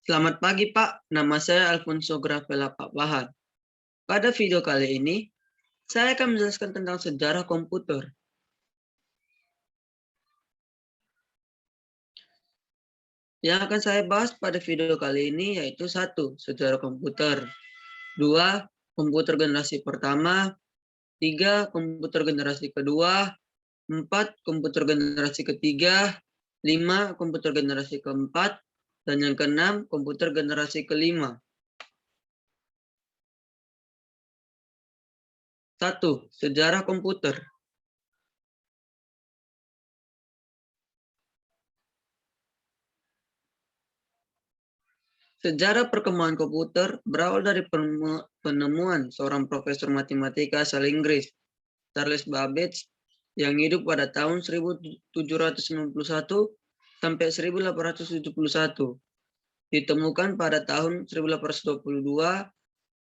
Selamat pagi, Pak. Nama saya Alfonso Grafela Pak Bahar. Pada video kali ini, saya akan menjelaskan tentang sejarah komputer. Yang akan saya bahas pada video kali ini yaitu 1. Sejarah komputer. 2. Komputer generasi pertama. 3. Komputer generasi kedua. 4. Komputer generasi ketiga. 5. Komputer generasi keempat. Dan yang keenam, komputer generasi kelima. 1. Sejarah komputer. Sejarah perkembangan komputer berawal dari penemuan seorang profesor matematika asal Inggris, Charles Babbage, yang hidup pada tahun 1791 sampai 1871. Ditemukan pada tahun 1822,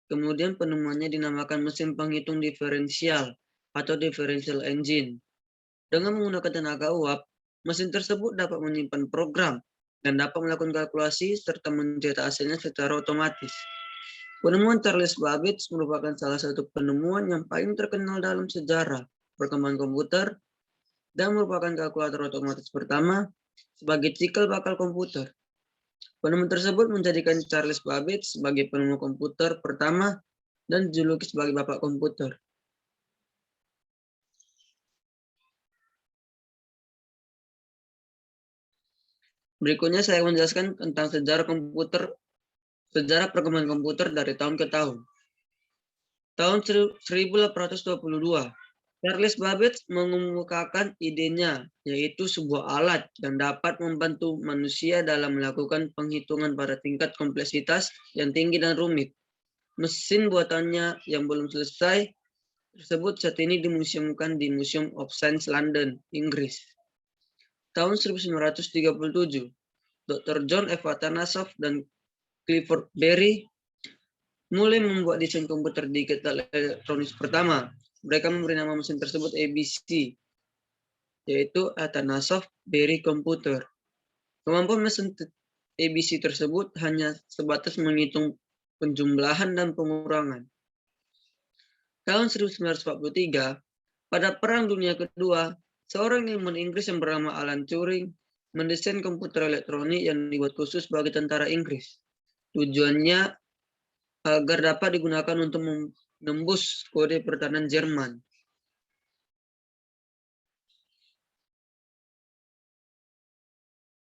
kemudian penemuannya dinamakan mesin penghitung diferensial atau differential engine. Dengan menggunakan tenaga uap, mesin tersebut dapat menyimpan program dan dapat melakukan kalkulasi serta mencetak hasilnya secara otomatis. Penemuan Charles Babbage merupakan salah satu penemuan yang paling terkenal dalam sejarah perkembangan komputer dan merupakan kalkulator otomatis pertama sebagai cikal bakal komputer. Penemuan tersebut menjadikan Charles Babbage sebagai penemu komputer pertama dan dijuluki sebagai bapak komputer. Berikutnya saya menjelaskan tentang sejarah perkembangan komputer dari tahun ke tahun. Tahun 1822, Charles Babbage mengemukakan idenya, yaitu sebuah alat yang dapat membantu manusia dalam melakukan penghitungan pada tingkat kompleksitas yang tinggi dan rumit. Mesin buatannya yang belum selesai tersebut saat ini dimuseumkan di Museum of Science London, Inggris. Tahun 1937, Dr. John F. Atanasoff dan Clifford Berry mulai membuat desain komputer digital elektronik pertama. Mereka memberi nama mesin tersebut ABC, yaitu Atanasoff-Berry Computer. Kemampuan mesin ABC tersebut hanya sebatas menghitung penjumlahan dan pengurangan. Tahun 1943, pada Perang Dunia Kedua, seorang ilmuwan Inggris yang bernama Alan Turing mendesain komputer elektronik yang dibuat khusus bagi tentara Inggris. Tujuannya agar dapat digunakan untuk menembus kode pertahanan Jerman.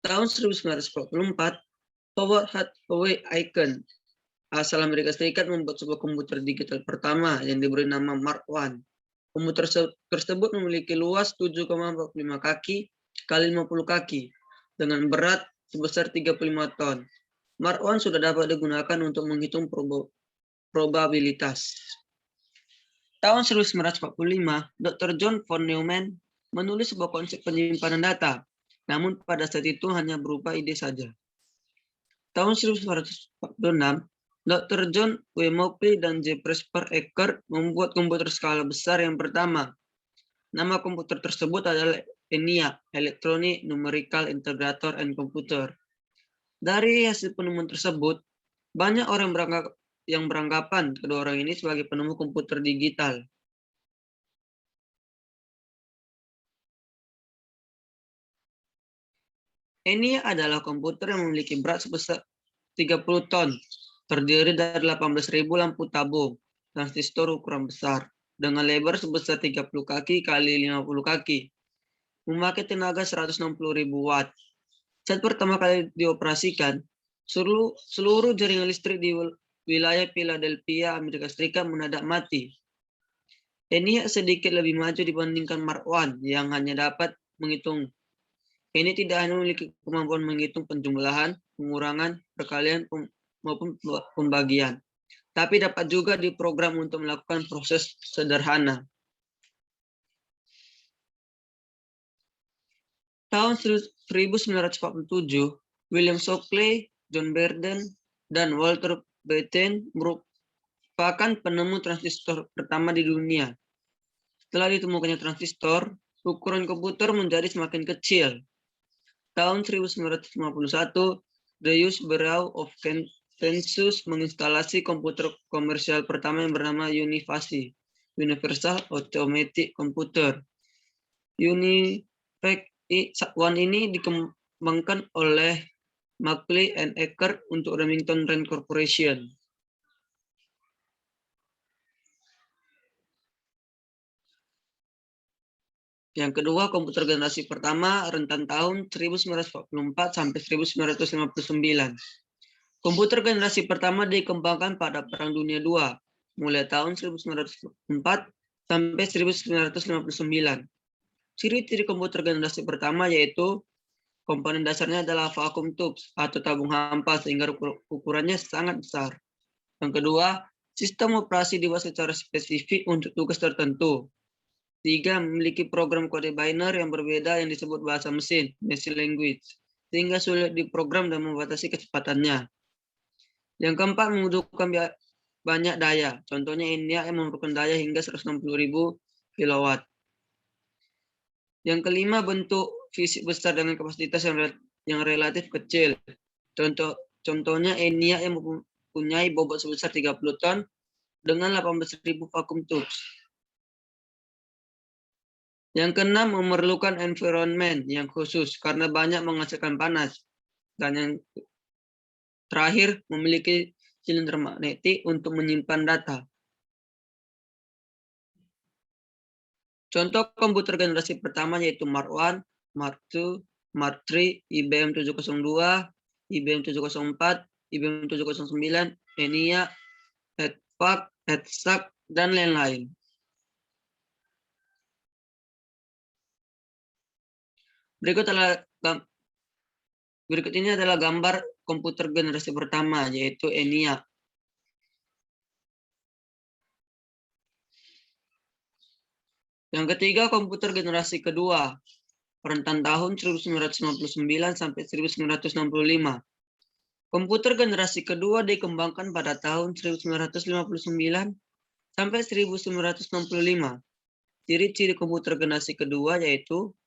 Tahun 1944, Howard Hathaway Aiken, asal Amerika Serikat, membuat sebuah komputer digital pertama yang diberi nama Mark I. Komputer tersebut memiliki luas 7,45 kaki kali 50 kaki dengan berat sebesar 35 ton. Mark I sudah dapat digunakan untuk menghitung probabilitas. Tahun 1945, Dr. John von Neumann menulis sebuah konsep penyimpanan data, namun pada saat itu hanya berupa ide saja. Tahun 1946, Dr. John W. Mauchly dan J. Presper Eckert membuat komputer skala besar yang pertama. Nama komputer tersebut adalah ENIAC, Electronic Numerical Integrator and Computer. Dari hasil penemuan tersebut, banyak orang yang beranggapan kedua orang ini sebagai penemu komputer digital. ENIAC adalah komputer yang memiliki berat sebesar 30 ton, terdiri dari 18.000 lampu tabung, transistor ukuran besar, dengan lebar sebesar 30 kaki kali 50 kaki, memakai tenaga 160.000 watt. Saat pertama kali dioperasikan, seluruh jaringan listrik di wilayah Philadelphia, Amerika Serikat mendadak mati. ENIAC sedikit lebih maju dibandingkan Mark I yang hanya dapat menghitung. Ini tidak hanya memiliki kemampuan menghitung penjumlahan, pengurangan, perkalian, maupun pembagian, tapi dapat juga diprogram untuk melakukan proses sederhana. Tahun 1947, William Shockley, John Berden, dan Walter Bethen merupakan penemu transistor pertama di dunia. Setelah ditemukannya transistor, ukuran komputer menjadi semakin kecil. Tahun 1951, Deus Bureau of Census menginstalasi komputer komersial pertama yang bernama Univasi, Universal Automatic Computer. UNIVAC 1 ini dikembangkan oleh Maclay and Eckert untuk Remington Rand Corporation. Yang kedua, komputer generasi pertama rentan tahun 1944 sampai 1959. Komputer generasi pertama dikembangkan pada Perang Dunia II, mulai tahun 1904 sampai 1959. Ciri-ciri komputer generasi pertama yaitu komponen dasarnya adalah vacuum tubes atau tabung hampa sehingga ukurannya sangat besar. Yang kedua, sistem operasi dibuat secara spesifik untuk tugas tertentu. 3. Memiliki program kode binary yang berbeda yang disebut bahasa mesin, machine language, sehingga sulit diprogram dan membatasi kecepatannya. Yang keempat, membutuhkan banyak daya. Contohnya ENIAC yang memerlukan daya hingga 160.000 kW. Yang kelima, bentuk fisik besar dengan kapasitas yang relatif kecil. Contohnya ENIAC yang mempunyai bobot sebesar 30 ton dengan 18.000 vacuum tubes. Yang keenam, memerlukan environment yang khusus karena banyak menghasilkan panas. Dan yang terakhir, memiliki silinder magnetik untuk menyimpan data. Contoh komputer generasi pertama yaitu Mark I, Mark II, Mark III, IBM 702, IBM 704, IBM 709, ENIAC, EDVAC, EDSAC, dan lain-lain. Berikut ini adalah gambar komputer generasi pertama, yaitu ENIAC. Yang ketiga, komputer generasi kedua, rentan tahun 1959 sampai 1965. Komputer generasi kedua dikembangkan pada tahun 1959 sampai 1965. Ciri-ciri komputer generasi kedua yaitu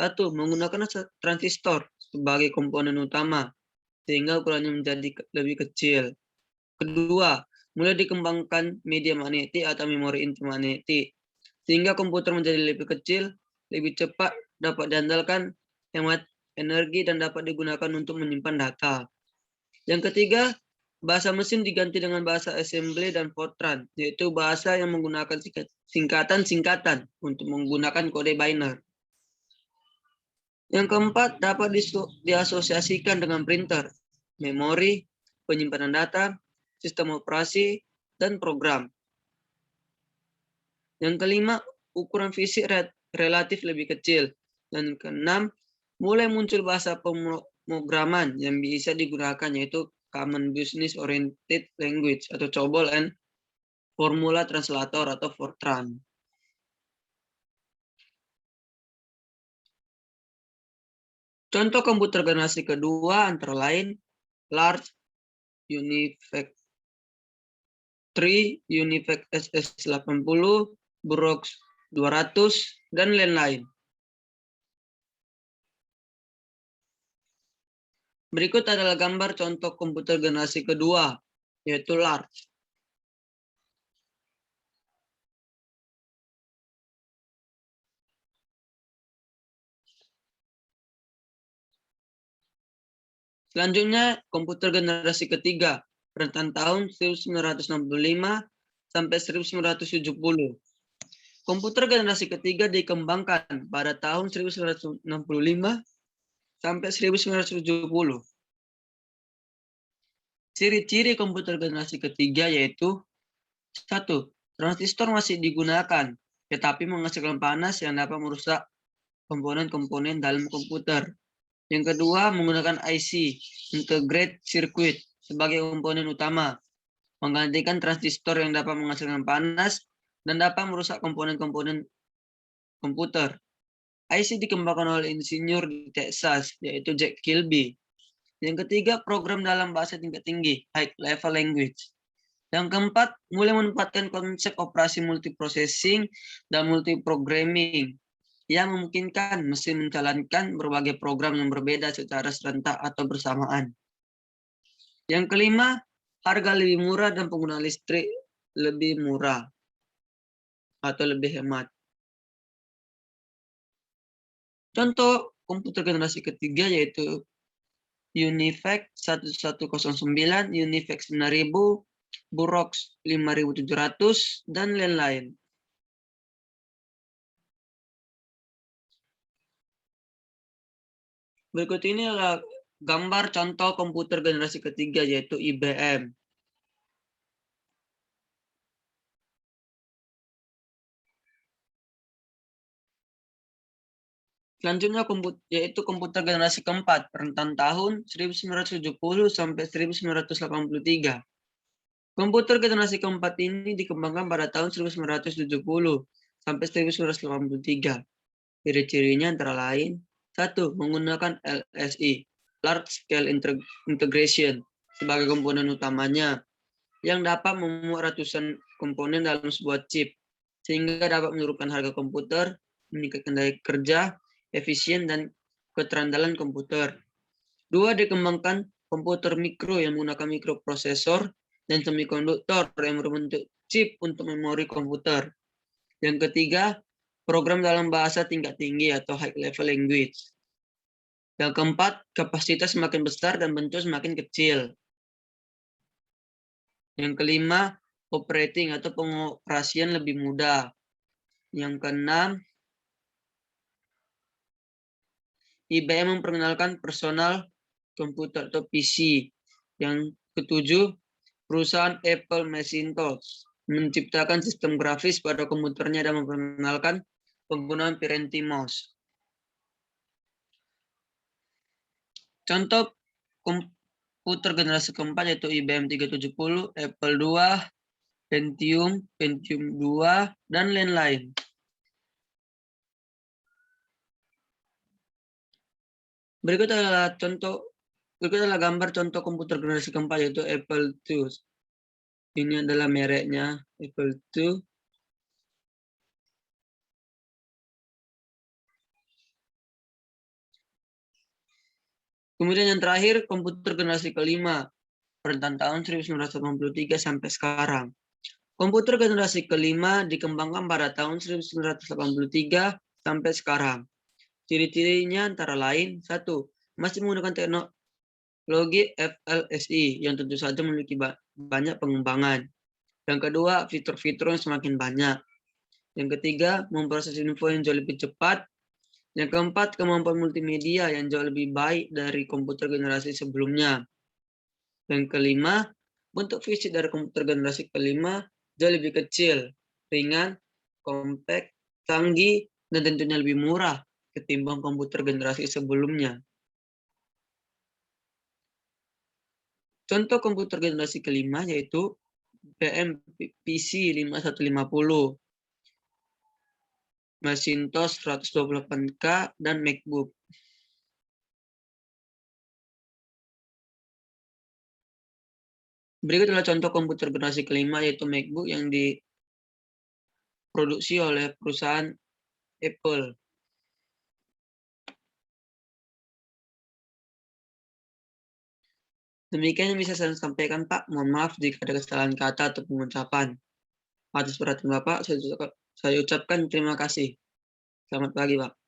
1. Menggunakan transistor sebagai komponen utama, sehingga ukurannya menjadi lebih kecil. Kedua, mulai dikembangkan media magnetik atau memori inti magnetik, sehingga komputer menjadi lebih kecil, lebih cepat, dapat diandalkan, hemat energi, dan dapat digunakan untuk menyimpan data. Yang ketiga, bahasa mesin diganti dengan bahasa assembly dan Fortran, yaitu bahasa yang menggunakan singkatan-singkatan untuk menggunakan kode binary. Yang keempat, dapat diasosiasikan dengan printer, memori, penyimpanan data, sistem operasi, dan program. Yang kelima, ukuran fisik relatif lebih kecil. Dan keenam, mulai muncul bahasa pemrograman yang bisa digunakan yaitu Common Business Oriented Language atau COBOL and Formula Translator atau Fortran. Contoh komputer generasi kedua antara lain Large, UNIVAC 3, UNIVAC SS80, Brox 200, dan lain-lain. Berikut adalah gambar contoh komputer generasi kedua, yaitu Large. Selanjutnya, komputer generasi ketiga, rentan tahun 1965 sampai 1970. Komputer generasi ketiga dikembangkan pada tahun 1965 sampai 1970. Ciri-ciri komputer generasi ketiga yaitu 1. Transistor masih digunakan, tetapi menghasilkan panas yang dapat merusak komponen-komponen dalam komputer. Yang kedua, menggunakan IC, Integrated Circuit, sebagai komponen utama, menggantikan transistor yang dapat menghasilkan panas dan dapat merusak komponen-komponen komputer. IC dikembangkan oleh insinyur di Texas, yaitu Jack Kilby. Yang ketiga, program dalam bahasa tingkat tinggi, High Level Language. Yang keempat, mulai menempatkan konsep operasi multiprocessing dan multiprogramming yang memungkinkan mesin menjalankan berbagai program yang berbeda secara serentak atau bersamaan. Yang kelima, harga lebih murah dan penggunaan listrik lebih murah atau lebih hemat. Contoh komputer generasi ketiga yaitu UNIVAC 1109, UNIVAC 9000, Burox 5700, dan lain-lain. Berikut ini adalah gambar contoh komputer generasi ketiga yaitu IBM. Selanjutnya yaitu komputer generasi keempat, rentan tahun 1970 sampai 1983. Komputer generasi keempat ini dikembangkan pada tahun 1970 sampai 1983. Ciri-cirinya antara lain, 1. Menggunakan LSI, Large Scale Integration, sebagai komponen utamanya, yang dapat memuat ratusan komponen dalam sebuah chip, sehingga dapat menurunkan harga komputer, meningkatkan daya kerja, efisien, dan keterandalan komputer. 2. Dikembangkan komputer mikro yang menggunakan mikroprosesor dan semikonduktor yang berbentuk chip untuk memori komputer. Yang ketiga, program dalam bahasa tingkat tinggi atau high level language. Yang keempat, kapasitas semakin besar dan bentuk semakin kecil. Yang kelima, operating atau pengoperasian lebih mudah. Yang keenam, IBM memperkenalkan personal komputer atau PC. Yang ketujuh, perusahaan Apple Macintosh menciptakan sistem grafis pada komputernya dan memperkenalkan penggunaan Pirenti mouse. Contoh komputer generasi keempat yaitu IBM 370, Apple II, Pentium, Pentium 2, dan lain-lain. Berikut adalah gambar contoh komputer generasi keempat yaitu Apple II. Ini adalah mereknya Apple II. Kemudian yang terakhir komputer generasi kelima rentan tahun 1983 sampai sekarang. Komputer generasi kelima dikembangkan pada tahun 1983 sampai sekarang. Ciri-cirinya antara lain, 1. Masih menggunakan teknologi FLSI yang tentu saja memiliki banyak pengembangan. Yang kedua, fitur-fitur yang semakin banyak. Yang ketiga, memproses info yang jauh lebih cepat. Yang keempat, kemampuan multimedia yang jauh lebih baik dari komputer generasi sebelumnya. Yang kelima, bentuk fisik dari komputer generasi kelima jauh lebih kecil, ringan, kompak, canggih, dan tentunya lebih murah ketimbang komputer generasi sebelumnya. Contoh komputer generasi kelima yaitu IBM PC 5150, Macintosh 128K, dan MacBook. Berikut adalah contoh komputer generasi kelima yaitu MacBook yang diproduksi oleh perusahaan Apple. Demikian yang bisa saya sampaikan, Pak. Mohon maaf jika ada kesalahan kata atau pengucapan. Atas perhatian Bapak, saya ucapkan terima kasih. Selamat pagi, Pak.